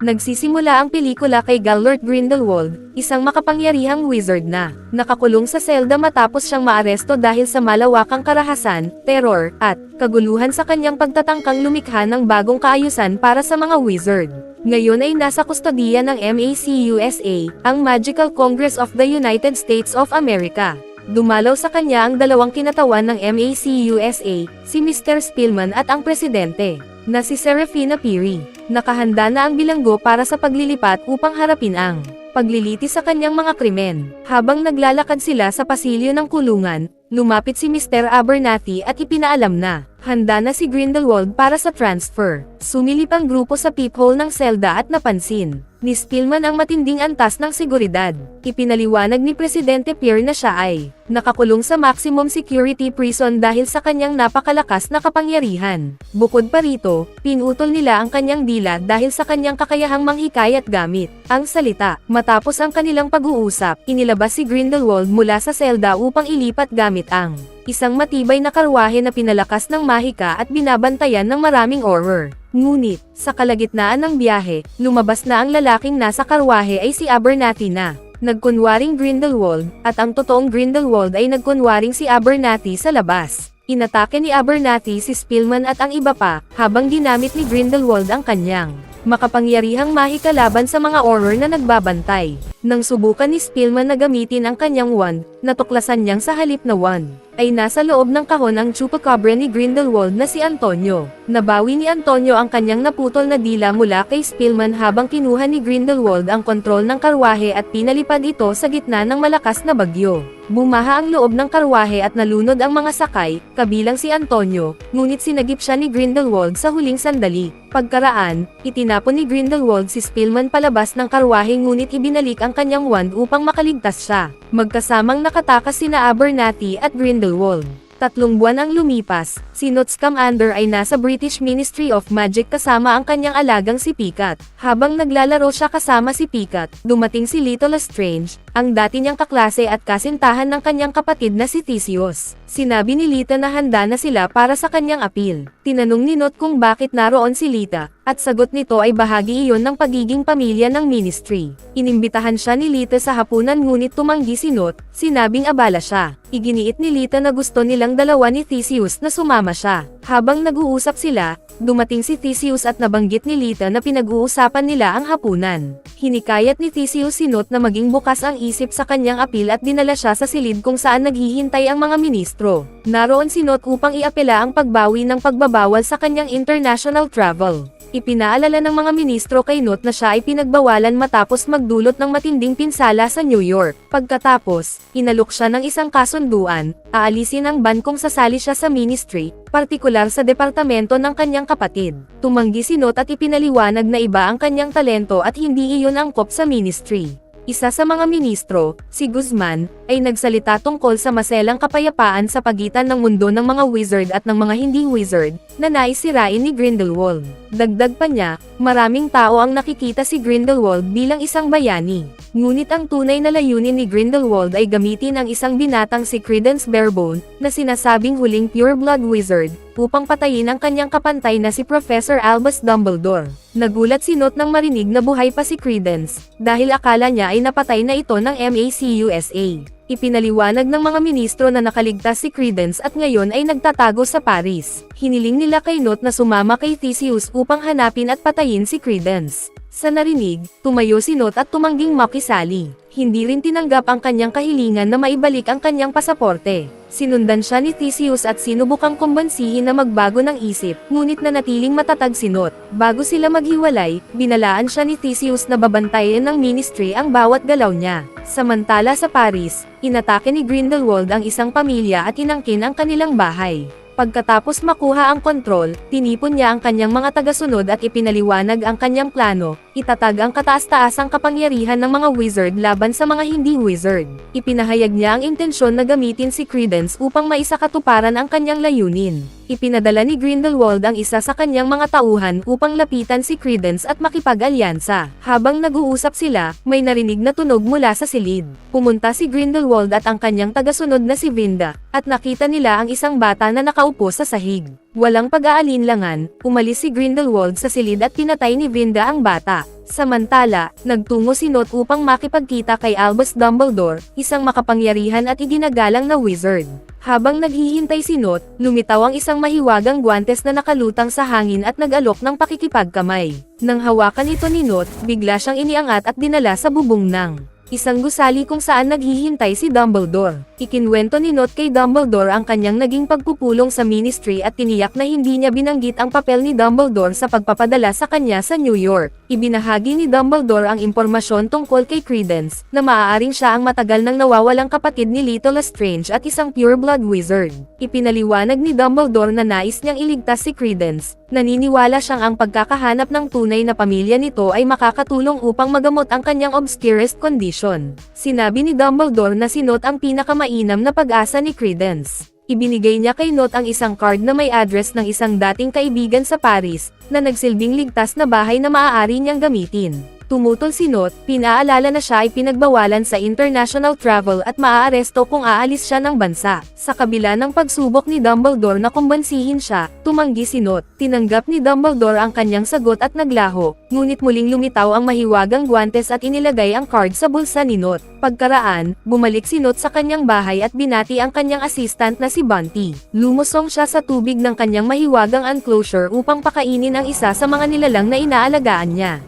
Nagsisimula ang pelikula kay Gellert Grindelwald, isang makapangyarihang wizard na nakakulong sa selda matapos siyang maaresto dahil sa malawakang karahasan, teror, at kaguluhan sa kanyang pagtatangkang lumikha ng bagong kaayusan para sa mga wizard. Ngayon ay nasa kustodiya ng MACUSA, ang Magical Congress of the United States of America. Dumalaw sa kanya ang dalawang kinatawan ng MACUSA, si Mr. Spillman at ang presidente, na si Serafina Peary. Nakahanda na ang bilanggo para sa paglilipat upang harapin ang pagliliti sa kanyang mga krimen. Habang naglalakad sila sa pasilyo ng kulungan, lumapit si Mr. Abernathy at ipinaalam na handa na si Grindelwald para sa transfer. Sumilip ang grupo sa peephole ng selda at napansin ni Spillman ang matinding antas ng seguridad. Ipinaliwanag ni Presidente Peary na siya ay nakakulong sa maximum security prison dahil sa kanyang napakalakas na kapangyarihan. Bukod pa rito, pinutol nila ang kanyang dila dahil sa kanyang kakayahang manghikayat gamit ang salita. Matapos ang kanilang pag-uusap, inilabas si Grindelwald mula sa selda upang ilipat gamit ang isang matibay na karwahe na pinalakas ng mahika at binabantayan ng maraming horror. Ngunit, sa kalagitnaan ng biyahe, lumabas na ang lalaking nasa karwahe ay si Abernathy na nagkunwaring Grindelwald, at ang totoong Grindelwald ay nagkunwaring si Abernathy sa labas. Inatake ni Abernathy si Spillman at ang iba pa, habang ginamit ni Grindelwald ang kanyang makapangyarihang mahika laban sa mga horror na nagbabantay. Nang subukan ni Spillman na gamitin ang kanyang wand, natuklasan niyang sa halip na wand ay nasa loob ng kahon ang chupacabra ni Grindelwald na si Antonio. Nabawi ni Antonio ang kanyang naputol na dila mula kay Spillman habang kinuha ni Grindelwald ang kontrol ng karwahe at pinalipad ito sa gitna ng malakas na bagyo. Bumaha ang loob ng karwahe at nalunod ang mga sakay, kabilang si Antonio, ngunit sinagip siya ni Grindelwald sa huling sandali. Pagkaraan, itinapon ni Grindelwald si Spillman palabas ng karwahe ngunit ibinalik ang kanyang wand upang makaligtas siya. Magkasamang nakatakas sina Abernathy at Grindelwald. 3 buwan ang lumipas, si Newt Scamander ay nasa British Ministry of Magic kasama ang kanyang alagang si Pikat. Habang naglalaro siya kasama si Pikat, dumating si Little Lestrange, ang dati niyang kaklase at kasintahan ng kanyang kapatid na si Theseus. Sinabi ni Lita na handa na sila para sa kanyang apil. Tinanong ni Newt kung bakit naroon si Lita, at sagot nito ay bahagi iyon ng pagiging pamilya ng ministry. Inimbitahan siya ni Lita sa hapunan ngunit tumanggi si Newt, sinabing abala siya. Iginiit ni Lita na gusto nilang dalawa ni Theseus na sumama siya. Habang nag-uusap sila, dumating si Theseus at nabanggit ni Lita na pinag-uusapan nila ang hapunan. Hinikayat ni Theseus si Newt na maging bukas ang isip sa kanyang apil at dinala siya sa silid kung saan naghihintay ang mga ministro. Naroon si Newt upang iapela ang pagbawi ng pagbabawal sa kanyang international travel. Ipinaalala ng mga ministro kay Newt na siya ay pinagbawalan matapos magdulot ng matinding pinsala sa New York. Pagkatapos, inalok siya ng isang kasunduan, aalisin ang ban kung sasali siya sa ministry, partikular sa departamento ng kanyang kapatid. Tumanggi si Newt at ipinaliwanag na iba ang kanyang talento at hindi iyon angkop sa ministry. Isa sa mga ministro, si Guzman, ay nagsalita tungkol sa maselang kapayapaan sa pagitan ng mundo ng mga wizard at ng mga hindi wizard, na nais sirain ni Grindelwald. Dagdag pa niya, maraming tao ang nakikita si Grindelwald bilang isang bayani. Ngunit ang tunay na layunin ni Grindelwald ay gamitin ang isang binatang si Credence Barebone, na sinasabing huling pure-blood wizard, upang patayin ang kanyang kapantay na si Professor Albus Dumbledore. Nagulat si Newt nang marinig na buhay pa si Credence, dahil akala niya ay napatay na ito ng MACUSA. Ipinaliwanag ng mga ministro na nakaligtas si Credence at ngayon ay nagtatago sa Paris. Hiniling nila kay Newt na sumama kay Theseus upang hanapin at patayin si Credence. Sa narinig, tumayo si Newt at tumangging makisali. Hindi rin tinanggap ang kanyang kahilingan na maibalik ang kanyang pasaporte. Sinundan siya ni Theseus at sinubukang kumbansihin na magbago ng isip, ngunit nanatiling matatag si Newt. Bago sila maghiwalay, binalaan siya ni Theseus na babantayan ng ministry ang bawat galaw niya. Samantala sa Paris, inatake ni Grindelwald ang isang pamilya at inangkin ang kanilang bahay. Pagkatapos makuha ang kontrol, tinipon niya ang kanyang mga tagasunod at ipinaliwanag ang kanyang plano, itatag ang kataas-taasang kapangyarihan ng mga wizard laban sa mga hindi wizard. Ipinahayag niya ang intensyon na gamitin si Credence upang maisakatuparan ang kanyang layunin. Ipinadala ni Grindelwald ang isa sa kanyang mga tauhan upang lapitan si Credence at makipag-alyansa. Habang nag-uusap sila, may narinig na tunog mula sa silid. Pumunta si Grindelwald at ang kanyang tagasunod na si Vinda, at nakita nila ang isang bata na nakaupo nakaupo sa sahig. Walang pag-aalinlangan, umalis si Grindelwald sa silid at pinatay ni Vinda ang bata. Samantala, nagtungo si Newt upang makipagkita kay Albus Dumbledore, isang makapangyarihan at iginagalang na wizard. Habang naghihintay si Newt, lumitaw ang isang mahiwagang guwantes na nakalutang sa hangin at nag-alok ng pakikipagkamay. Nang hawakan ito ni Newt, bigla siyang iniangat at dinala sa bubong ng isang gusali kung saan naghihintay si Dumbledore. Ikinwento ni Newt kay Dumbledore ang kanyang naging pagpupulong sa Ministry at tiniyak na hindi niya binanggit ang papel ni Dumbledore sa pagpapadala sa kanya sa New York. Ibinahagi ni Dumbledore ang impormasyon tungkol kay Credence, na maaaring siya ang matagal nang nawawalang kapatid ni Little Lestrange at isang pureblood wizard. Ipinaliwanag ni Dumbledore na nais niyang iligtas si Credence. Naniniwala siyang ang pagkakahanap ng tunay na pamilya nito ay makakatulong upang magamot ang kanyang obscurest condition. Sinabi ni Dumbledore na si Newt ang pinakamainam na pag-asa ni Credence. Ibinigay niya kay Newt ang isang card na may address ng isang dating kaibigan sa Paris, na nagsilbing ligtas na bahay na maaari niyang gamitin. Tumutol si Newt, pinaalala na siya ay pinagbawalan sa international travel at maaaresto kung aalis siya ng bansa. Sa kabila ng pagsubok ni Dumbledore na kumbansihin siya, tumanggi si Newt. Tinanggap ni Dumbledore ang kanyang sagot at naglaho, ngunit muling lumitaw ang mahiwagang guwantes at inilagay ang card sa bulsa ni Newt. Pagkaraan, bumalik si Newt sa kanyang bahay at binati ang kanyang assistant na si Bunty. Lumusong siya sa tubig ng kanyang mahiwagang enclosure upang pakainin ang isa sa mga nilalang na inaalagaan niya.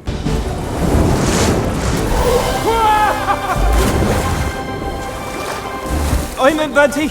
Ointment, Bunty!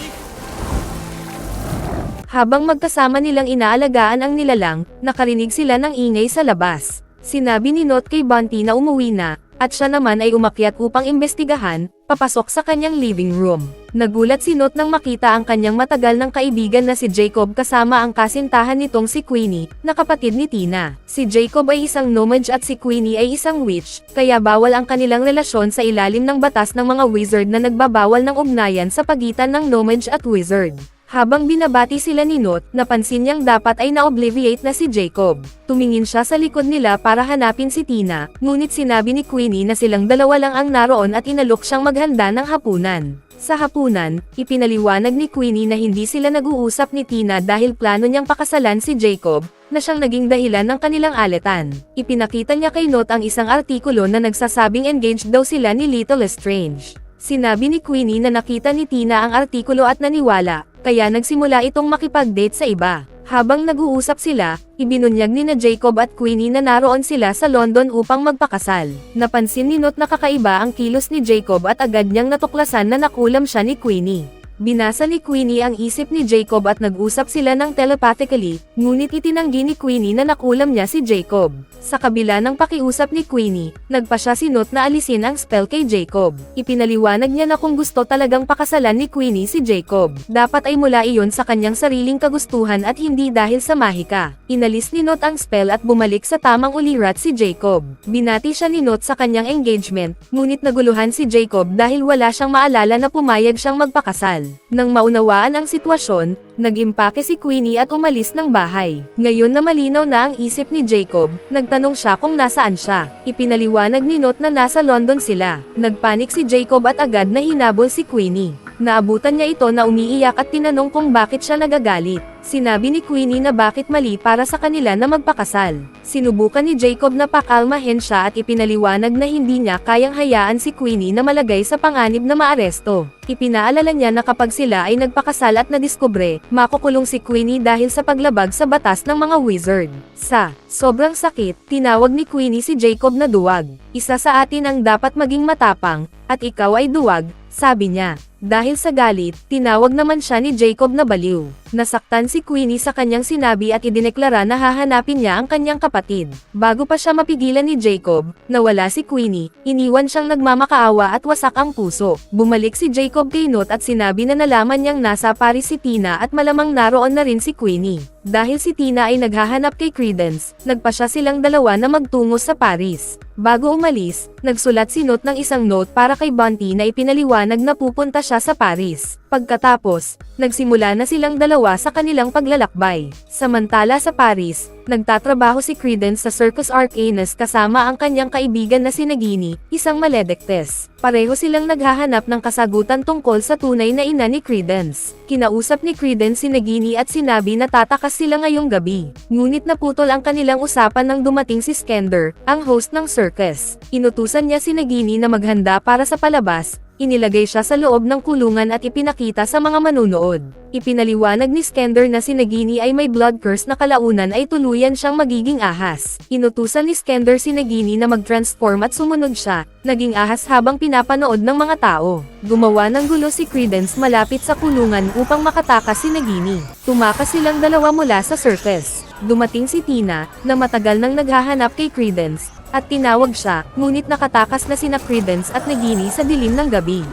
Habang magkasama nilang inaalagaan ang nilalang, nakarinig sila ng ingay sa labas. Sinabi ni Newt kay Bunty na umuwi na, at siya naman ay umakyat upang imbestigahan, papasok sa kanyang living room. Nagulat si Newt nang makita ang kanyang matagal ng kaibigan na si Jacob kasama ang kasintahan nitong si Queenie, na kapatid ni Tina. Si Jacob ay isang gnomage at si Queenie ay isang witch, kaya bawal ang kanilang relasyon sa ilalim ng batas ng mga wizard na nagbabawal ng ugnayan sa pagitan ng gnomage at wizard. Habang binabati sila ni Newt, napansin niyang dapat ay na-obliviate na si Jacob. Tumingin siya sa likod nila para hanapin si Tina, ngunit sinabi ni Queenie na silang dalawa lang ang naroon at inalok siyang maghanda ng hapunan. Sa hapunan, ipinaliwanag ni Queenie na hindi sila nag-uusap ni Tina dahil plano niyang pakasalan si Jacob, na siyang naging dahilan ng kanilang alitan. Ipinakita niya kay Newt ang isang artikulo na nagsasabing engaged daw sila ni Little Lestrange. Sinabi ni Queenie na nakita ni Tina ang artikulo at naniwala, kaya nagsimula itong makipag-date sa iba. Habang nag-uusap sila, ibinunyag ni na Jacob at Queenie na naroon sila sa London upang magpakasal. Napansin ni Newt na kakaiba ang kilos ni Jacob at agad niyang natuklasan na nakulam siya ni Queenie. Binasa ni Queenie ang isip ni Jacob at nag-usap sila ng telepathically, ngunit itinanggi ni Queenie na nakulam niya si Jacob. Sa kabila ng pakiusap ni Queenie, nagpa siya si Newt na alisin ang spell kay Jacob. Ipinaliwanag niya na kung gusto talagang pakasalan ni Queenie si Jacob, dapat ay mula iyon sa kanyang sariling kagustuhan at hindi dahil sa mahika. Inalis ni Newt ang spell at bumalik sa tamang ulirat si Jacob. Binati siya ni Newt sa kanyang engagement, ngunit naguluhan si Jacob dahil wala siyang maalala na pumayag siyang magpakasal. Nang maunawaan ang sitwasyon, nag-impake si Queenie at umalis ng bahay. Ngayon na malinaw na ang isip ni Jacob, nagtanong siya kung nasaan siya. Ipinaliwanag ni Newt na nasa London sila. Nagpanik si Jacob at agad na hinabol si Queenie. Naabutan niya ito na umiiyak at tinanong kung bakit siya nagagalit. Sinabi ni Queenie na bakit mali para sa kanila na magpakasal. Sinubukan ni Jacob na pakalmahin siya at ipinaliwanag na hindi niya kayang hayaan si Queenie na malagay sa panganib na maaresto. Ipinaalala niya na kapag sila ay nagpakasal at nadiskubre, makukulong si Queenie dahil sa paglabag sa batas ng mga wizard. Sa sobrang sakit, tinawag ni Queenie si Jacob na duwag. Isa sa atin ang dapat maging matapang, at ikaw ay duwag, sabi niya. Dahil sa galit, tinawag naman siya ni Jacob na baliw. Nasaktan si Queenie sa kanyang sinabi at idineklara na hahanapin niya ang kanyang kapatid. Bago pa siya mapigilan ni Jacob, nawala si Queenie, iniwan siyang nagmamakaawa at wasak ang puso. Bumalik si Jacob kay Newt at sinabi na nalaman niyang nasa Paris si Tina at malamang naroon na rin si Queenie. Dahil si Tina ay naghahanap kay Credence, nagpa siya silang dalawa na magtungo sa Paris. Bago umalis, nagsulat si Newt ng isang note para kay Bunty na ipinaliwanag na pupunta siya sa Paris. Pagkatapos, nagsimula na silang dalawa sa kanilang paglalakbay. Samantala sa Paris, nagtatrabaho si Credence sa Circus Arcanus kasama ang kanyang kaibigan na si Nagini, isang maledictus. Pareho silang naghahanap ng kasagutan tungkol sa tunay na ina ni Credence. Kinausap ni Credence si Nagini at sinabi na tatakas sila ngayong gabi. Ngunit naputol ang kanilang usapan nang dumating si Skender, ang host ng circus. Inutusan niya si Nagini na maghanda para sa palabas. Inilagay siya sa loob ng kulungan at ipinakita sa mga manunood. Ipinaliwanag ni Skender na si Nagini ay may blood curse na kalaunan ay tuluyan siyang magiging ahas. Inutusan ni Skender si Nagini na mag-transform at sumunod siya, naging ahas habang pinapanood ng mga tao. Gumawa ng gulo si Credence malapit sa kulungan upang makatakas si Nagini. Tumakas silang dalawa mula sa circus. Dumating si Tina, na matagal nang naghahanap kay Credence, at tinawag siya, ngunit nakatakas na sina Credence at Nagini sa dilim ng gabi.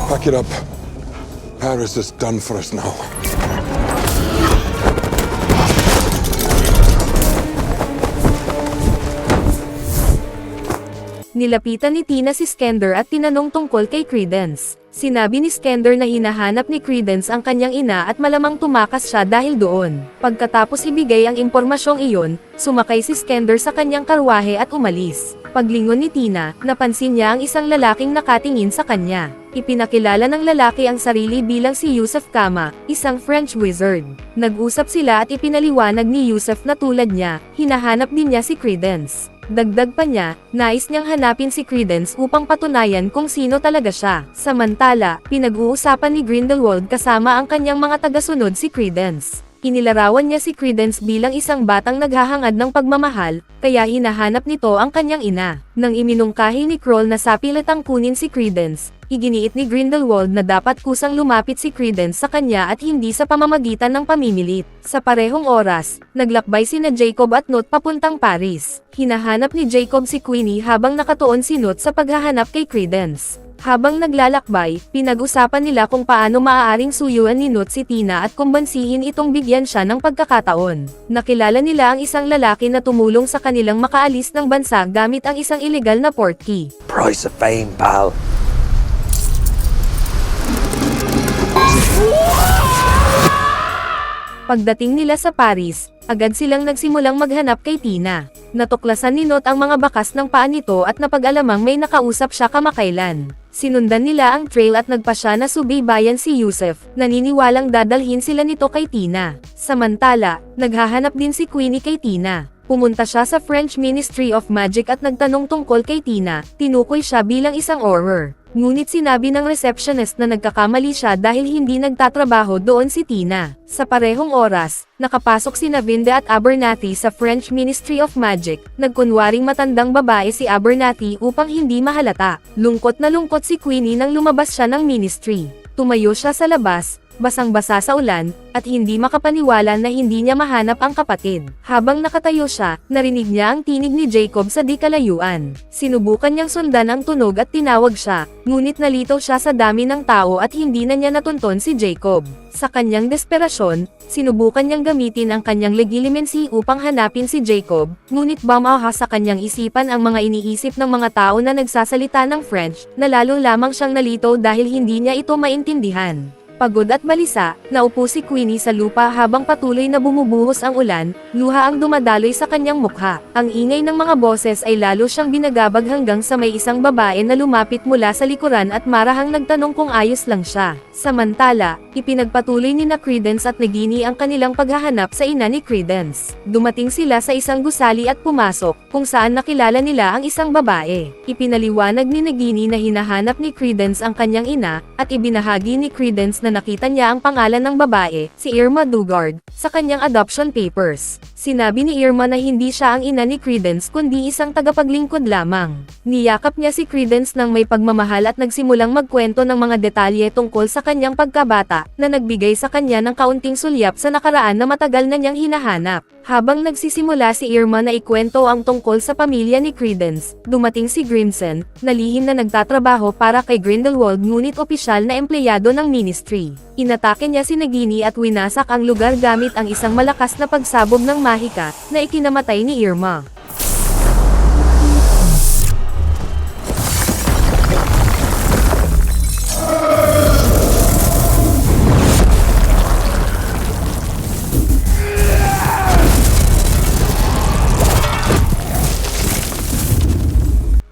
Pack it up. Paris is done for us now. Nilapitan ni Tina si Skender at tinanong tungkol kay Credence. Sinabi ni Skender na hinahanap ni Credence ang kanyang ina at malamang tumakas siya dahil doon. Pagkatapos ibigay ang impormasyong iyon, sumakay si Skender sa kanyang karwahe at umalis. Paglingon ni Tina, napansin niya ang isang lalaking nakatingin sa kanya. Ipinakilala ng lalaki ang sarili bilang si Yusuf Kama, isang French wizard. Nag-usap sila at ipinaliwanag ni Yusuf na tulad niya, hinahanap din niya si Credence. Dagdag pa niya, nais niyang hanapin si Credence upang patunayan kung sino talaga siya. Samantala, pinag-uusapan ni Grindelwald kasama ang kanyang mga tagasunod si Credence. Inilarawan niya si Credence bilang isang batang naghahangad ng pagmamahal, kaya hinahanap nito ang kanyang ina. Nang iminungkahi ni Kroll na sapilatang kunin si Credence, iginiit ni Grindelwald na dapat kusang lumapit si Credence sa kanya at hindi sa pamamagitan ng pamimilit. Sa parehong oras, naglakbay sina Jacob at Newt papuntang Paris. Hinahanap ni Jacob si Queenie habang nakatuon si Newt sa paghahanap kay Credence. Habang naglalakbay, pinag-usapan nila kung paano maaaring suyuan ni Newt si Tina at kumbansihin itong bigyan siya ng pagkakataon. Nakilala nila ang isang lalaki na tumulong sa kanilang makaalis ng bansa gamit ang isang ilegal na portkey. Price of fame, pal. Pagdating nila sa Paris, agad silang nagsimulang maghanap kay Tina. Natuklasan ni Newt ang mga bakas ng paa nito at napag-alamang may nakausap siya kamakailan. Sinundan nila ang trail at nagpasya na subaybayan si Yusuf, naniniwalang dadalhin sila nito kay Tina. Samantala, naghahanap din si Queenie kay Tina. Pumunta siya sa French Ministry of Magic at nagtanong tungkol kay Tina, tinukoy siya bilang isang Auror. Ngunit sinabi ng receptionist na nagkakamali siya dahil hindi nagtatrabaho doon si Tina. Sa parehong oras, nakapasok sina Vinde at Abernathy sa French Ministry of Magic. Nagkunwaring matandang babae si Abernathy upang hindi mahalata. Lungkot na lungkot si Queenie nang lumabas siya ng ministry. Tumayo siya sa labas, basang-basa sa ulan, at hindi makapaniwala na hindi niya mahanap ang kapatid. Habang nakatayo siya, narinig niya ang tinig ni Jacob sa di kalayuan. Sinubukan niyang sundan ang tunog at tinawag siya, ngunit nalitaw siya sa dami ng tao at hindi na niya natunton si Jacob. Sa kanyang desperasyon, sinubukan niyang gamitin ang kanyang legilimency upang hanapin si Jacob, ngunit bumaha sa kanyang isipan ang mga iniisip ng mga tao na nagsasalita ng French, na lalo lamang siyang nalito dahil hindi niya ito maintindihan. Pagod at balisa, naupo si Queenie sa lupa habang patuloy na bumubuhos ang ulan, luha ang dumadaloy sa kanyang mukha. Ang ingay ng mga boses ay lalo siyang binagabag hanggang sa may isang babae na lumapit mula sa likuran at marahang nagtanong kung ayos lang siya. Samantala, ipinagpatuloy ni na Credence at Nagini ang kanilang paghahanap sa ina ni Credence. Dumating sila sa isang gusali at pumasok, kung saan nakilala nila ang isang babae. Ipinaliwanag ni Nagini na hinahanap ni Credence ang kanyang ina, at ibinahagi ni Credence na nakita niya ang pangalan ng babae, si Irma Dugard, sa kanyang adoption papers. Sinabi ni Irma na hindi siya ang ina ni Credence kundi isang tagapaglingkod lamang. Niyakap niya si Credence ng may pagmamahal at nagsimulang magkwento ng mga detalye tungkol sa kanyang pagkabata, na nagbigay sa kanya ng kaunting sulyap sa nakaraan na matagal na niyang hinahanap. Habang nagsisimula si Irma na ikwento ang tungkol sa pamilya ni Credence, dumating si Grimson, na lihim na nagtatrabaho para kay Grindelwald ngunit opisyal na empleyado ng ministry. Inatake niya si Nagini at winasak ang lugar gamit ang isang malakas na pagsabog ng mahika, na ikinamatay ni Irma.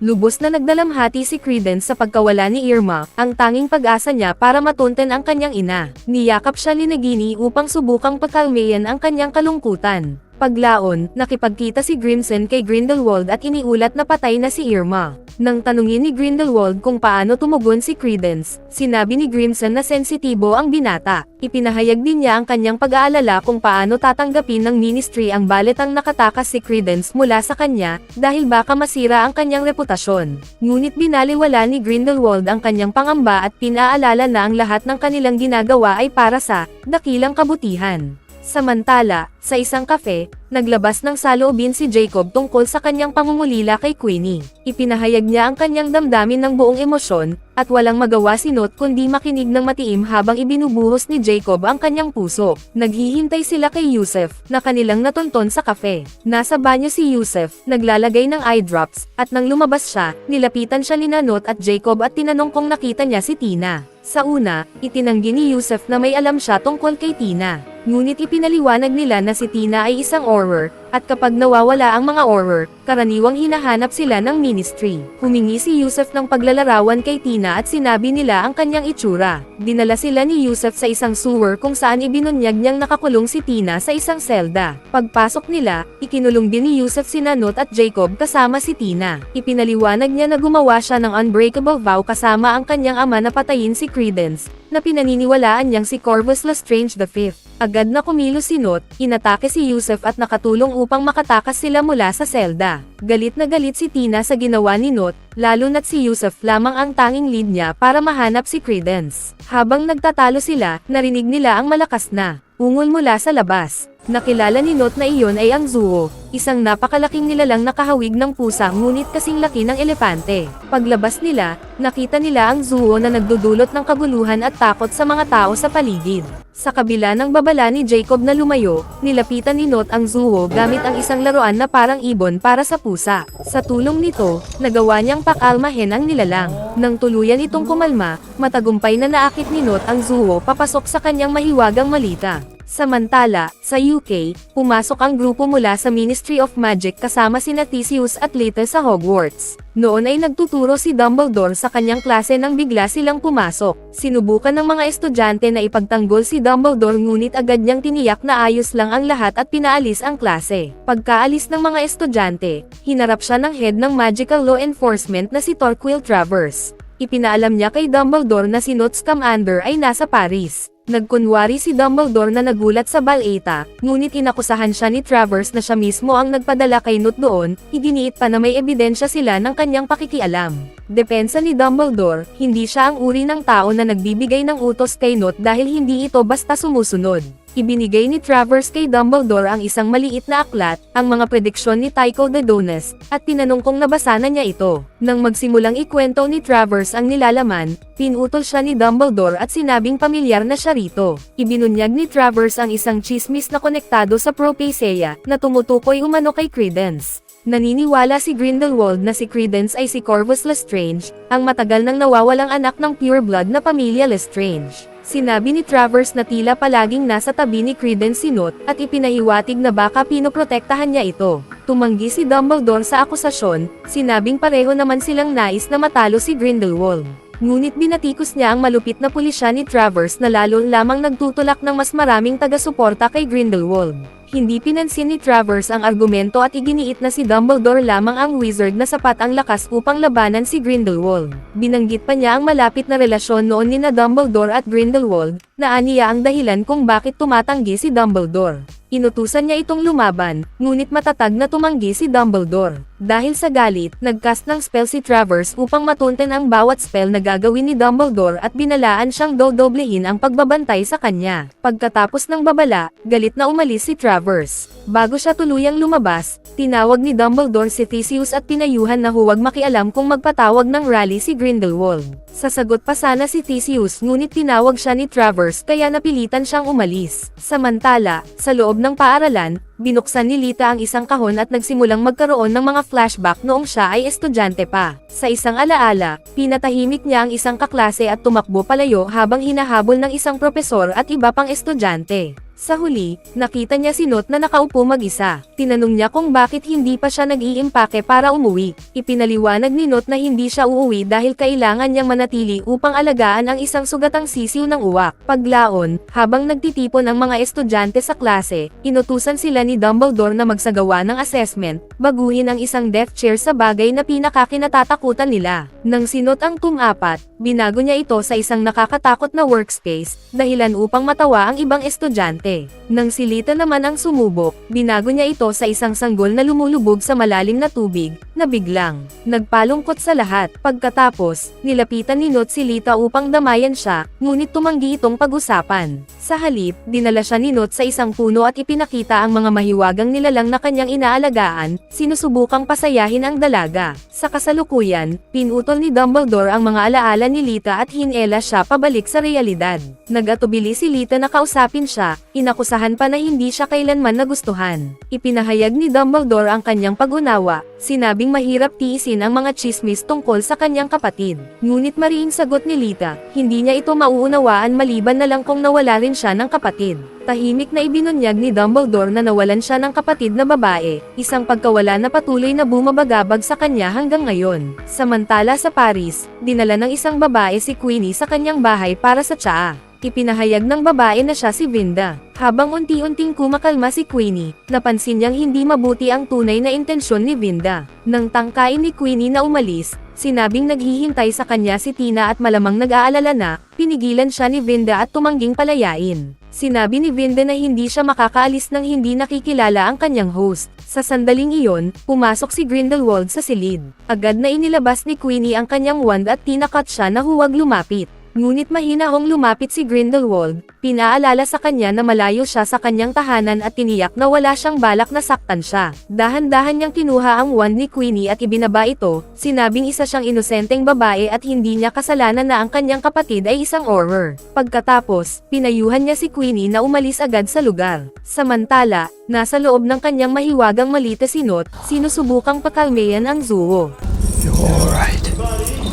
Lubos na nagdalamhati si Credence sa pagkawala ni Irma, ang tanging pag-asa niya para matunten ang kanyang ina. Niyakap siya ni Nagini upang subukang pagkalmayan ang kanyang kalungkutan. Paglaon, nakipagkita si Grimson kay Grindelwald at iniulat na patay na si Irma. Nang tanungin ni Grindelwald kung paano tumugon si Credence, sinabi ni Grimson na sensitibo ang binata. Ipinahayag din niya ang kanyang pag-aalala kung paano tatanggapin ng Ministry ang baletang nakatakas si Credence mula sa kanya, dahil baka masira ang kanyang reputasyon. Ngunit binaliwala ni Grindelwald ang kanyang pangamba at pinaalala na ang lahat ng kanilang ginagawa ay para sa dakilang kabutihan. Samantala, sa isang kafe, naglabas ng saloobin si Jacob tungkol sa kanyang pangungulila kay Queenie. Ipinahayag niya ang kanyang damdamin ng buong emosyon, at walang magawa si Nott kundi makinig ng matiim habang ibinubuhos ni Jacob ang kanyang puso. Naghihintay sila kay Yusef, na kanilang natunton sa kafe. Nasa banyo si Yusef, naglalagay ng eye drops, at nang lumabas siya, nilapitan siya ni Nott at Jacob at tinanong kung nakita niya si Tina. Sa una, itinanggi ni Yusef na may alam siya tungkol kay Tina. Ngunit ipinaliwanag nila na si Tina ay isang Auror, at kapag nawawala ang mga Auror, karaniwang hinahanap sila ng Ministry. Humingi si Yusef ng paglalarawan kay Tina at sinabi nila ang kanyang itsura. Dinala sila ni Yusef sa isang sewer kung saan ibinunyag niyang nakakulong si Tina sa isang selda. Pagpasok nila, ikinulong din ni Yusef sina Nott at Jacob kasama si Tina. Ipinaliwanag niya na gumawa siya ng unbreakable vow kasama ang kanyang ama na patayin si Credence, na pinaniniwalaan niyang si Corvus Lestrange V. Agad na kumilos si Nott, inatake si Yusef at nakatulong upang makatakas sila mula sa selda. Galit na galit si Tina sa ginawa ni Nott, lalo na't si Yusef lamang ang tanging lead niya para mahanap si Credence. Habang nagtatalo sila, narinig nila ang malakas na ungol mula sa labas. Nakilala ni Nott na iyon ay ang Zuo, isang napakalaking nilalang nakahawig ng pusa ngunit kasing laki ng elepante. Paglabas nila, nakita nila ang Zuo na nagdudulot ng kaguluhan at takot sa mga tao sa paligid. Sa kabila ng babala ni Jacob na lumayo, nilapitan ni Nott ang Zuo gamit ang isang laruan na parang ibon para sa pusa. Sa tulong nito, nagawa niyang pakalmahin ang nilalang. Nang tuluyan itong kumalma, matagumpay na naakit ni Nott ang Zuo papasok sa kanyang mahiwagang malita. Samantala, sa UK, pumasok ang grupo mula sa Ministry of Magic kasama sina Theseus at Leta sa Hogwarts. Noon ay nagtuturo si Dumbledore sa kanyang klase nang bigla silang pumasok. Sinubukan ng mga estudyante na ipagtanggol si Dumbledore ngunit agad niyang tiniyak na ayos lang ang lahat at pinaalis ang klase. Pagkaalis ng mga estudyante, hinarap siya ng head ng Magical Law Enforcement na si Torquil Travers. Ipinaalam niya kay Dumbledore na si Nott Scamander ay nasa Paris. Nagkunwari si Dumbledore na nagulat sa baleta, ngunit inakusahan siya ni Travers na siya mismo ang nagpadala kay Nott doon, iginiit pa na may ebidensya sila ng kanyang pakikialam. Depensa ni Dumbledore, hindi siya ang uri ng tao na nagbibigay ng utos kay Nott dahil hindi ito basta sumusunod. Ibinigay ni Travers kay Dumbledore ang isang maliit na aklat, ang mga prediksyon ni Tycho the Donus, at tinanong kung nabasa na niya ito. Nang magsimulang ikwento ni Travers ang nilalaman, pinutol siya ni Dumbledore at sinabing pamilyar na siya rito. Ibinunyag ni Travers ang isang chismis na konektado sa Propaceia, na tumutukoy umano kay Credence. Naniniwala si Grindelwald na si Credence ay si Corvus Lestrange, ang matagal nang nawawalang anak ng pure blood na pamilya Lestrange. Sinabi ni Travers na tila palaging nasa tabi ni Credence si Nott, at ipinahiwatig na baka pinoprotektahan niya ito. Tumanggi si Dumbledore sa akusasyon, sinabing pareho naman silang nais na matalo si Grindelwald. Ngunit binatikos niya ang malupit na pulisya ni Travers na lalo lamang nagtutulak ng mas maraming taga-suporta kay Grindelwald. Hindi pinansin ni Travers ang argumento at iginiit na si Dumbledore lamang ang wizard na sapat ang lakas upang labanan si Grindelwald. Binanggit pa niya ang malapit na relasyon noon nina Dumbledore at Grindelwald, na aniya ang dahilan kung bakit tumatanggi si Dumbledore. Inutusan niya itong lumaban, ngunit matatag na tumanggi si Dumbledore. Dahil sa galit, nagcast ng spell si Travers upang matunten ang bawat spell na gagawin ni Dumbledore at binalaan siyang dodoblehin ang pagbabantay sa kanya. Pagkatapos ng babala, galit na umalis si Travers. Bago siya tuluyang lumabas, tinawag ni Dumbledore si Theseus at pinayuhan na huwag makialam kung magpatawag ng rally si Grindelwald. Sasagot pa sana si Theseus ngunit tinawag siya ni Travers kaya napilitan siyang umalis. Samantala, sa loob ng paaralan, binuksan ni Lita ang isang kahon at nagsimulang magkaroon ng mga flashback noong siya ay estudyante pa. Sa isang alaala, pinatahimik niya ang isang kaklase at tumakbo palayo habang hinahabol ng isang propesor at iba pang estudyante. Sa huli, nakita niya si Not na nakaupo mag-isa. Tinanong niya kung bakit hindi pa siya nag-iimpake para umuwi. Ipinaliwanag ni Not na hindi siya uuwi dahil kailangan niyang manatili upang alagaan ang isang sugatang sisiw ng uwak. Paglaon, habang nagtitipon ang mga estudyante sa klase, inutusan sila ni Dumbledore na magsagawa ng assessment, baguhin ang isang death chair sa bagay na pinakakinatatakutan nila. Nang si Not ang tumapat, binago niya ito sa isang nakakatakot na workspace, dahilan upang matawa ang ibang estudyante. Nang si Lita naman ang sumubok, binago niya ito sa isang sanggol na lumulubog sa malalim na tubig, na biglang nagpalungkot sa lahat. Pagkatapos, nilapitan ni Not si Lita upang damayan siya, ngunit tumanggi itong pag-usapan. Sa halip, dinala siya ni Not sa isang puno at ipinakita ang mga mahiwagang nilalang na kanyang inaalagaan, sinusubukang pasayahin ang dalaga. Sa kasalukuyan, pinutol ni Dumbledore ang mga alaala ni Lita at hinela siya pabalik sa realidad. Nag-atubili si Lita na kausapin siya, inakusahan pa na hindi siya kailanman nagustuhan. Ipinahayag ni Dumbledore ang kanyang pag-unawa, sinabing mahirap tiisin ang mga chismis tungkol sa kanyang kapatid. Ngunit mariing sagot ni Lita, hindi niya ito mauunawaan maliban na lang kung nawala rin siya ng kapatid. Tahimik na ibinunyag ni Dumbledore na nawalan siya ng kapatid na babae, isang pagkawala na patuloy na bumabagabag sa kanya hanggang ngayon. Samantala sa Paris, dinala ng isang babae si Queenie sa kanyang bahay para sa tsaa. Ipinahayag ng babae na siya si Vinda. Habang unti-unting kumakalma si Queenie, napansin niyang hindi mabuti ang tunay na intensyon ni Vinda. Nang tangkain ni Queenie na umalis, sinabing naghihintay sa kanya si Tina at malamang nag-aalala na, pinigilan siya ni Vinda at tumangging palayain. Sinabi ni Vinda na hindi siya makakaalis nang hindi nakikilala ang kanyang host. Sa sandaling iyon, pumasok si Grindelwald sa silid. Agad na inilabas ni Queenie ang kanyang wand at tinakat siya na huwag lumapit. Ngunit mahinahong lumapit si Grindelwald, pinaalala sa kanya na malayo siya sa kanyang tahanan at tiniyak na wala siyang balak na saktan siya. Dahan-dahan niyang kinuha ang wand ni Queenie at ibinaba ito, sinabing isa siyang inosenteng babae at hindi niya kasalanan na ang kanyang kapatid ay isang Auror. Pagkatapos, pinayuhan niya si Queenie na umalis agad sa lugar. Samantala, nasa loob ng kanyang mahiwagang malita si Not, sinusubukang pakalmeyan ang Zuo. You're alright.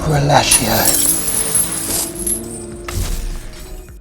Relaxia.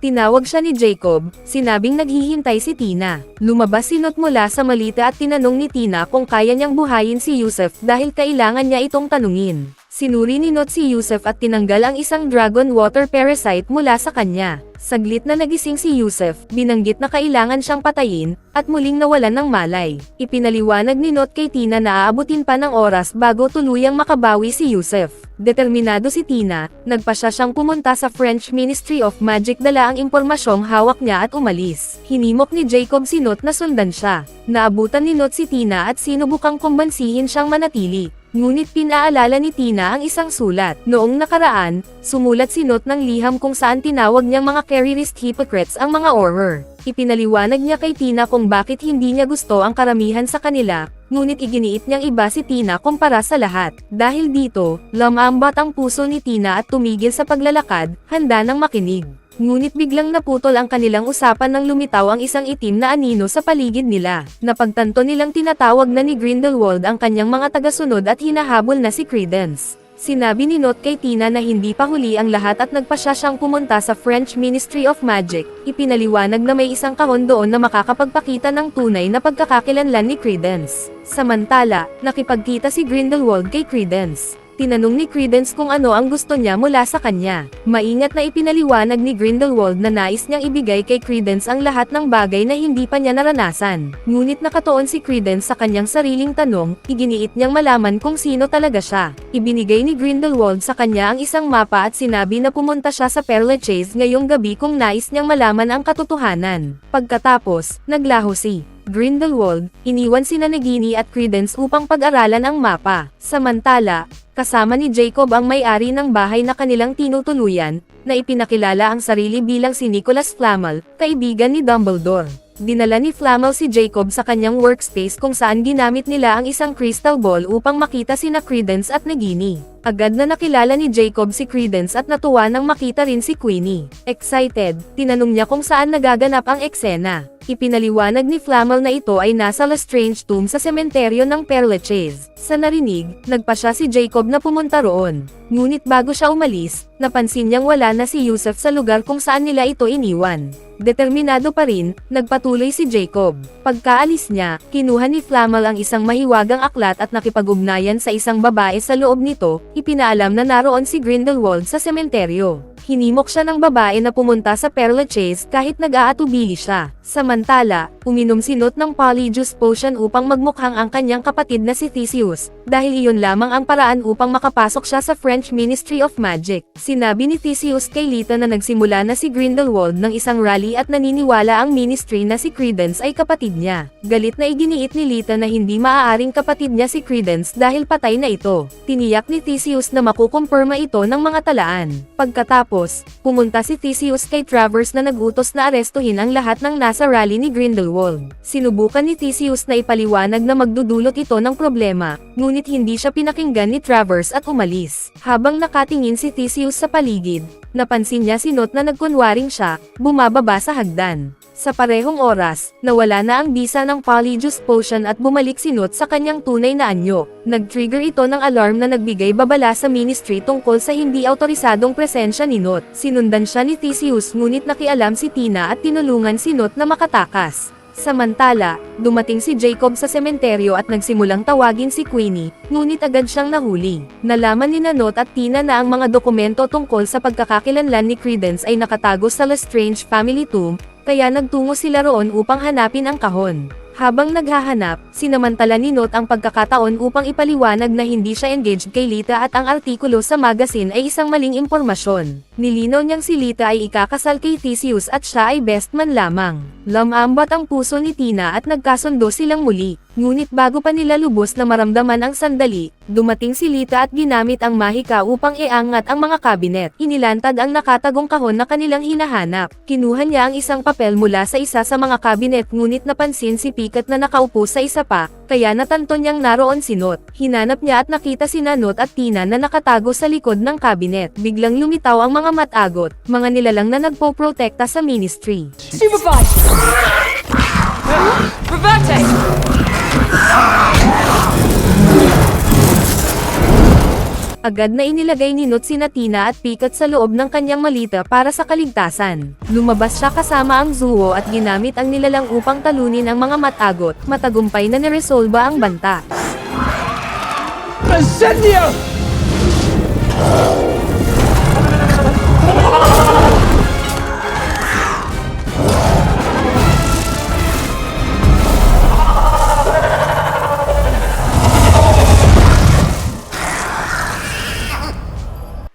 Tinawag siya ni Jacob, sinabing naghihintay si Tina. Lumabas si Not mula sa malita at tinanong ni Tina kung kaya niyang buhayin si Yusuf dahil kailangan niya itong tanungin. Sinuri ni Not si Yusuf at tinanggal ang isang dragon water parasite mula sa kanya. Saglit na nagising si Yusuf, binanggit na kailangan siyang patayin, at muling nawalan ng malay. Ipinaliwanag ni Not kay Tina na aabutin pa ng oras bago tuluyang makabawi si Yusuf. Determinado si Tina, nagpasya siyang pumunta sa French Ministry of Magic dala ang impormasyong hawak niya at umalis. Hinimok ni Jacob si Not na sundan siya. Naabutan ni Not si Tina at sinubukang kumbansihin siyang manatili. Ngunit pinaalala ni Tina ang isang sulat. Noong nakaraan, sumulat si Not ng liham kung saan tinawag niyang mga careerist hypocrites ang mga Auror. Ipinaliwanag niya kay Tina kung bakit hindi niya gusto ang karamihan sa kanila, ngunit iginiit niyang iba si Tina kumpara sa lahat. Dahil dito, lamambat ang puso ni Tina at tumigil sa paglalakad, handa nang makinig. Ngunit biglang naputol ang kanilang usapan nang lumitaw ang isang itim na anino sa paligid nila. Napagtanto nilang tinatawag na ni Grindelwald ang kanyang mga tagasunod at hinahabol na si Credence. Sinabi ni Not kay Tina na hindi pa huli ang lahat at nagpasya siyang pumunta sa French Ministry of Magic. Ipinaliwanag na may isang kahon doon na makakapagpakita ng tunay na pagkakakilanlan ni Credence. Samantala, nakipagkita si Grindelwald kay Credence. Tinanong ni Credence kung ano ang gusto niya mula sa kanya. Maingat na ipinaliwanag ni Grindelwald na nais niyang ibigay kay Credence ang lahat ng bagay na hindi pa niya naranasan. Ngunit nakatuon si Credence sa kanyang sariling tanong, iginiit niyang malaman kung sino talaga siya. Ibinigay ni Grindelwald sa kanya ang isang mapa at sinabi na pumunta siya sa Perle Chase ngayong gabi kung nais niyang malaman ang katotohanan. Pagkatapos, naglaho si Grindelwald, iniwan sina Nagini at Credence upang pag-aralan ang mapa. Samantala, kasama ni Jacob ang may-ari ng bahay na kanilang tinutuluyan, na ipinakilala ang sarili bilang si Nicholas Flamel, kaibigan ni Dumbledore. Dinala ni Flamel si Jacob sa kanyang workspace kung saan ginamit nila ang isang crystal ball upang makita sina Credence at Nagini. Agad na nakilala ni Jacob si Credence at natuwa nang makita rin si Queenie. Excited, tinanong niya kung saan nagaganap ang eksena. Ipinaliwanag ni Flamel na ito ay nasa Lestrange tomb sa sementeryo ng Père Lachaise. Sa narinig, nagpasya si Jacob na pumunta roon. Ngunit bago siya umalis, napansin niyang wala na si Yusuf sa lugar kung saan nila ito iniwan. Determinado pa rin, nagpatuloy si Jacob. Pagkaalis niya, kinuha ni Flamel ang isang mahiwagang aklat at nakipag-ugnayan sa isang babae sa loob nito, ipinaalam na naroon si Grindelwald sa sementeryo. Hinimok siya ng babae na pumunta sa Père Lachaise kahit nag-aatubili siya. Samantala, uminom si Nott ng Polyjuice Potion upang magmukhang ang kanyang kapatid na si Theseus, dahil iyon lamang ang paraan upang makapasok siya sa French Ministry of Magic. Sinabi ni Theseus kay Lita na nagsimula na si Grindelwald ng isang rally at naniniwala ang ministry na si Credence ay kapatid niya. Galit na iginiit ni Lita na hindi maaaring kapatid niya si Credence dahil patay na ito. Tiniyak ni Theseus na makukumpirma ito ng mga talaan. Pagkatapos, pumunta si Theseus kay Travers na nagutos na arestuhin ang lahat ng nasa rally ni Grindelwald. Sinubukan ni Theseus na ipaliwanag na magdudulot ito ng problema, ngunit hindi siya pinakinggan ni Travers at umalis. Habang nakatingin si Theseus sa paligid, napansin niya si Nott na nagkunwaring siya, bumababa sa hagdan. Sa parehong oras, nawala na ang bisa ng Polyjuice Potion at bumalik si Nott sa kanyang tunay na anyo. Nag-trigger ito ng alarm na nagbigay babala sa ministry tungkol sa hindi autorisadong presensya ni Nott. Sinundan siya ni Theseus ngunit nakialam si Tina at tinulungan si Nott na makatakas. Samantala, dumating si Jacob sa sementeryo at nagsimulang tawagin si Queenie, ngunit agad siyang nahuli. Nalaman ni Nott at Tina na ang mga dokumento tungkol sa pagkakakilanlan ni Credence ay nakatago sa Lestrange family tomb, kaya nagtungo sila roon upang hanapin ang kahon. Habang naghahanap, sinamantala ni Nott ang pagkakataon upang ipaliwanag na hindi siya engaged kay Lita at ang artikulo sa magazine ay isang maling impormasyon. Nilinaw niyang si Lita ay ikakasal kay Theseus at siya ay best man lamang. Lamambat ang puso ni Tina at nagkasundo silang muli. Ngunit bago pa nila lubos na maramdaman ang sandali, dumating si Lita at ginamit ang mahika upang iangat ang mga kabinet. Inilantad ang nakatagong kahon na kanilang hinahanap. Kinuha niya ang isang papel mula sa isa sa mga kabinet ngunit napansin si Pikat na nakaupo sa isa pa, kaya natanto niyang naroon si Nott. Hinanap niya at nakita sina Nott at Tina na nakatago sa likod ng kabinet. Biglang lumitaw ang mga matagot, mga nilalang na nagpoprotekta sa ministry. Supervise! Reverte! Agad na inilagay ni Nott sina Tina at Pikat sa loob ng kanyang malita para sa kaligtasan. Lumabas siya kasama ang Zuo at ginamit ang nilalang upang talunin ang mga matagot. Matagumpay na niresolba ang banta. Incendio!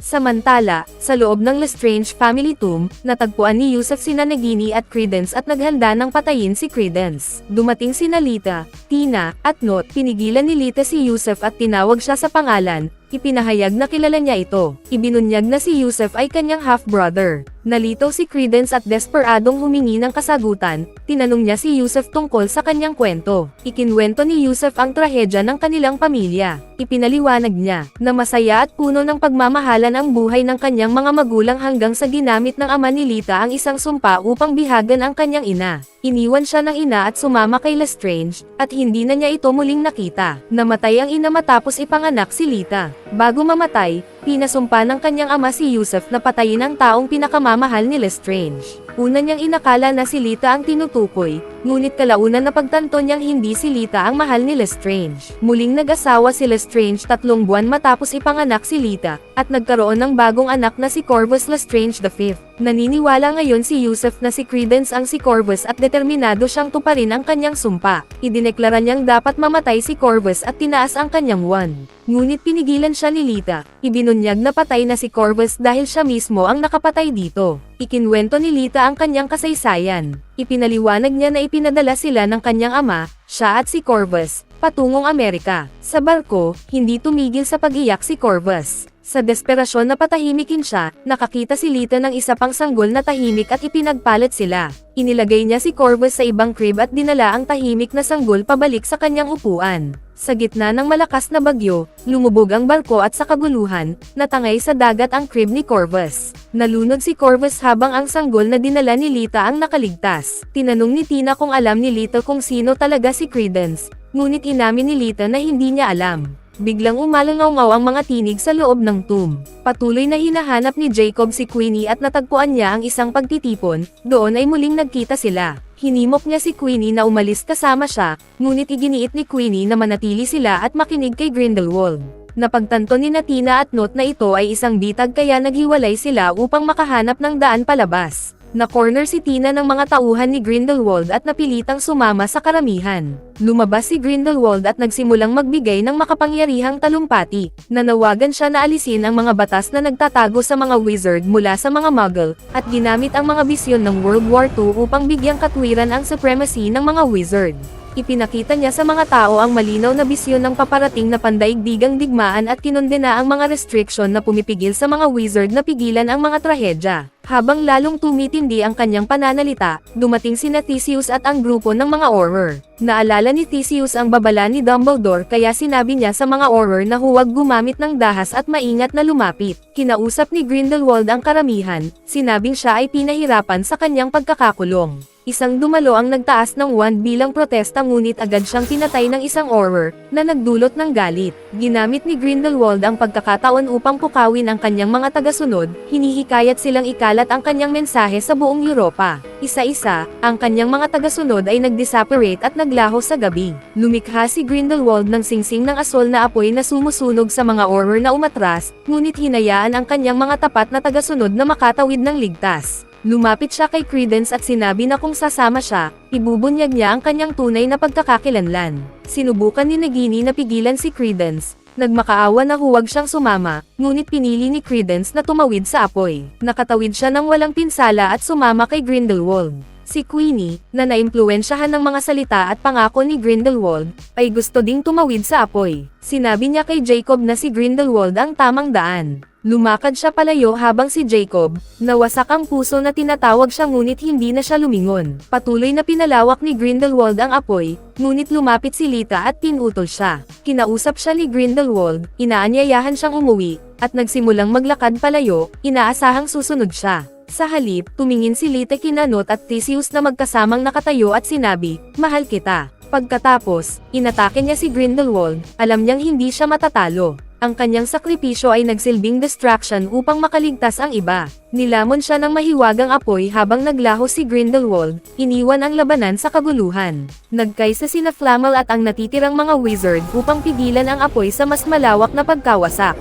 Samantala, sa loob ng Lestrange family tomb, natagpuan ni Yusuf sina Nagini at Credence at naghanda ng patayin si Credence. Dumating sina Lita, Tina, at Nott. Pinigilan ni Lita si Yusuf at tinawag siya sa pangalan. Ipinahayag na kilala niya ito. Ibinunyag na si Yusuf ay kanyang half-brother. Nalitaw si Credence at desperadong humingi ng kasagutan. Tinanong niya si Yusuf tungkol sa kanyang kwento. Ikinwento ni Yusuf ang trahedya ng kanilang pamilya. Ipinaliwanag niya na masaya at puno ng pagmamahalan ang buhay ng kanyang mga magulang hanggang sa ginamit ng ama ni Lita ang isang sumpa upang bihagan ang kanyang ina. Iniwan siya ng ina at sumama kay Lestrange, at hindi na niya ito muling nakita. Namatay ang ina matapos ipanganak si Lita. Bago mamatay, pinasumpa ng kanyang ama si Yusuf na patayin ang taong pinakamamahal ni Lestrange. Una niyang inakala na si Lita ang tinutukoy, ngunit kalaunan napagtanto niyang hindi si Lita ang mahal ni Lestrange. Muling nag-asawa si Lestrange 3 buwan matapos ipanganak si Lita, at nagkaroon ng bagong anak na si Corvus Lestrange V. Naniniwala ngayon si Yusuf na si Credence ang si Corvus at determinado siyang tuparin ang kanyang sumpa. Idineklara niyang dapat mamatay si Corvus at tinaas ang kanyang wand. Ngunit pinigilan siya ni Lita. Ibinunyag na patay na si Corvus dahil siya mismo ang nakapatay dito. Ikinwento ni Lita ang kanyang kasaysayan. Ipinaliwanag niya na ipinadala sila ng kanyang ama, siya at si Corvus, patungong Amerika. Sa barko, hindi tumigil sa pag-iyak si Corvus. Sa desperasyon na patahimikin siya, nakakita si Lita ng isa pang sanggol na tahimik at ipinagpalit sila. Inilagay niya si Corvus sa ibang crib at dinala ang tahimik na sanggol pabalik sa kanyang upuan. Sa gitna ng malakas na bagyo, lumubog ang barko at sa kaguluhan, natangay sa dagat ang crib ni Corvus. Nalunod si Corvus habang ang sanggol na dinala ni Lita ang nakaligtas. Tinanong ni Tina kung alam ni Lita kung sino talaga si Credence, ngunit inamin ni Lita na hindi niya alam. Biglang umalangaw-ngaw ang mga tinig sa loob ng tomb. Patuloy na hinahanap ni Jacob si Queenie at natagpuan niya ang isang pagtitipon, doon ay muling nagkita sila. Hinimok niya si Queenie na umalis kasama siya, ngunit iginiit ni Queenie na manatili sila at makinig kay Grindelwald. Napagtanto ni Tina at Not na ito ay isang bitag kaya naghiwalay sila upang makahanap ng daan palabas. Na-corner si Tina ng mga tauhan ni Grindelwald at napilitang sumama sa karamihan. Lumabas si Grindelwald at nagsimulang magbigay ng makapangyarihang talumpati. Nanawagan siya na alisin ang mga batas na nagtatago sa mga wizard mula sa mga muggle, at ginamit ang mga bisyon ng World War II upang bigyang katwiran ang supremacy ng mga wizard. Ipinakita niya sa mga tao ang malinaw na bisyon ng paparating na pandaigdigang digmaan at kinondena ang mga restriction na pumipigil sa mga wizard na pigilan ang mga trahedya. Habang lalong tumitindi ang kanyang pananalita, dumating sina Theseus at ang grupo ng mga Auror. Naalala ni Theseus ang babala ni Dumbledore kaya sinabi niya sa mga Auror na huwag gumamit ng dahas at maingat na lumapit. Kinausap ni Grindelwald ang karamihan, sinabing siya ay pinahirapan sa kanyang pagkakakulong. Isang dumalo ang nagtaas ng wand bilang protesta ngunit agad siyang pinatay ng isang Auror, na nagdulot ng galit. Ginamit ni Grindelwald ang pagkakataon upang pukawin ang kanyang mga tagasunod, hinihikayat silang ikalat ang kanyang mensahe sa buong Europa. Isa-isa, ang kanyang mga tagasunod ay nag-disapparate at naglaho sa gabi. Lumikha si Grindelwald ng singsing ng asol na apoy na sumusunog sa mga Auror na umatras, ngunit hinayaan ang kanyang mga tapat na tagasunod na makatawid ng ligtas. Lumapit siya kay Credence at sinabi na kung sasama siya, ibubunyag niya ang kanyang tunay na pagkakakilanlan. Sinubukan ni Nagini na pigilan si Credence. Nagmakaawa na huwag siyang sumama, ngunit pinili ni Credence na tumawid sa apoy. Nakatawid siya ng walang pinsala at sumama kay Grindelwald. Si Queenie, na naimpluwensyahan ng mga salita at pangako ni Grindelwald, ay gusto ding tumawid sa apoy. Sinabi niya kay Jacob na si Grindelwald ang tamang daan. Lumakad siya palayo habang si Jacob, nawasak ang puso na tinatawag siya ngunit hindi na siya lumingon. Patuloy na pinalawak ni Grindelwald ang apoy, ngunit lumapit si Lita at pinutol siya. Kinausap siya ni Grindelwald, inaanyayahan siyang umuwi, at nagsimulang maglakad palayo, inaasahang susunod siya. Sa halip, tumingin si Lita kina Not at Theseus na magkasamang nakatayo at sinabi, "Mahal kita." Pagkatapos, inatake niya si Grindelwald, alam niyang hindi siya matatalo. Ang kanyang sakripisyo ay nagsilbing distraction upang makaligtas ang iba. Nilamon siya ng mahiwagang apoy habang naglaho si Grindelwald, iniwan ang labanan sa kaguluhan. Nagkaisa sina Flamel at ang natitirang mga wizard upang pigilan ang apoy sa mas malawak na pagkawasak.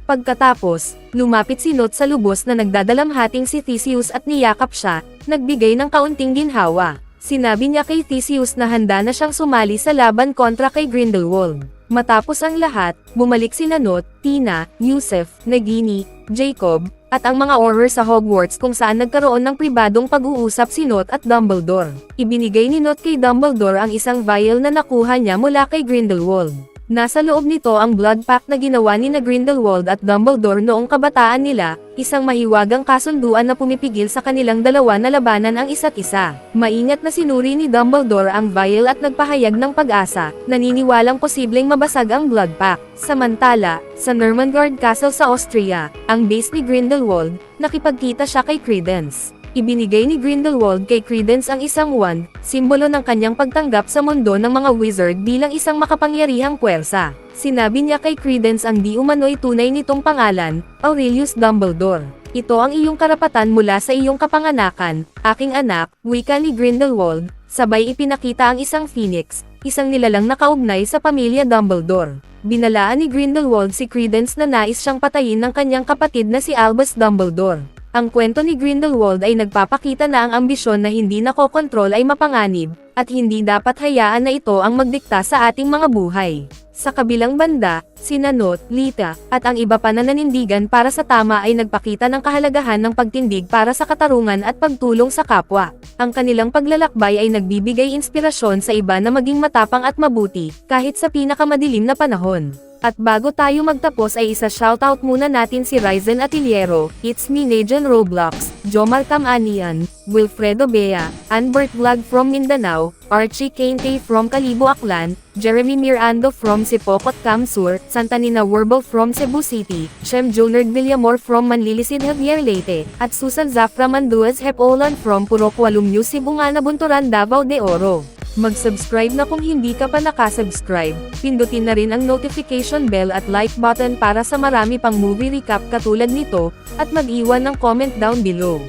Pagkatapos, lumapit si Not sa lubos na nagdadalamhating si Theseus at niyakap siya, nagbigay ng kaunting ginhawa. Sinabi niya kay Theseus na handa na siyang sumali sa laban kontra kay Grindelwald. Matapos ang lahat, bumalik sina Not, Tina, Yusef, Nagini, Jacob, at ang mga Auror sa Hogwarts kung saan nagkaroon ng pribadong pag-uusap si Not at Dumbledore. Ibinigay ni Not kay Dumbledore ang isang vial na nakuha niya mula kay Grindelwald. Nasa loob nito ang blood pact na ginawa ni Grindelwald at Dumbledore noong kabataan nila, isang mahiwagang kasunduan na pumipigil sa kanilang dalawa na labanan ang isa't isa. Maingat na sinuri ni Dumbledore ang vial at nagpahayag ng pag-asa, naniniwalang posibleng mabasag ang blood pact. Samantala, sa Nurmengard Castle sa Austria, ang base ni Grindelwald, nakipagkita siya kay Credence. Ibinigay ni Grindelwald kay Credence ang isang wand, simbolo ng kanyang pagtanggap sa mundo ng mga wizard bilang isang makapangyarihang puwersa. Sinabi niya kay Credence ang di umano'y tunay nitong pangalan, Aurelius Dumbledore. Ito ang iyong karapatan mula sa iyong kapanganakan, aking anak, wika ni Grindelwald, sabay ipinakita ang isang phoenix, isang nilalang nakaugnay sa pamilya Dumbledore. Binalaan ni Grindelwald si Credence na nais siyang patayin ng kanyang kapatid na si Albus Dumbledore. Ang kwento ni Grindelwald ay nagpapakita na ang ambisyon na hindi nakokontrol ay mapanganib, at hindi dapat hayaan na ito ang magdikta sa ating mga buhay. Sa kabilang banda, sina Not, Lita, at ang iba pa na nanindigan para sa tama ay nagpakita ng kahalagahan ng pagtindig para sa katarungan at pagtulong sa kapwa. Ang kanilang paglalakbay ay nagbibigay inspirasyon sa iba na maging matapang at mabuti, kahit sa pinakamadilim na panahon. At bago tayo magtapos ay isa-shoutout muna natin si Ryzen Atiliero, It's Me Nejan Roblox, Jomar Tamanian, Wilfredo Bea, Anbert Vlog from Mindanao, Archie Kente from Kalibo Aklan, Jeremy Mirando from Sipokot Kamsur, Santanina Werbel from Cebu City, Shem Jonard Villamor from Manlilisid Javier Leyte, at Susan Zafra Manduez Hepolan from Purok Walumyu Sibungana Bunturan Davao de Oro. Mag-subscribe na kung hindi ka pa nakasubscribe, pindutin na rin ang notification bell at like button para sa marami pang movie recap katulad nito, at mag-iwan ng comment down below.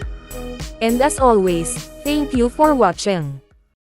And as always, thank you for watching.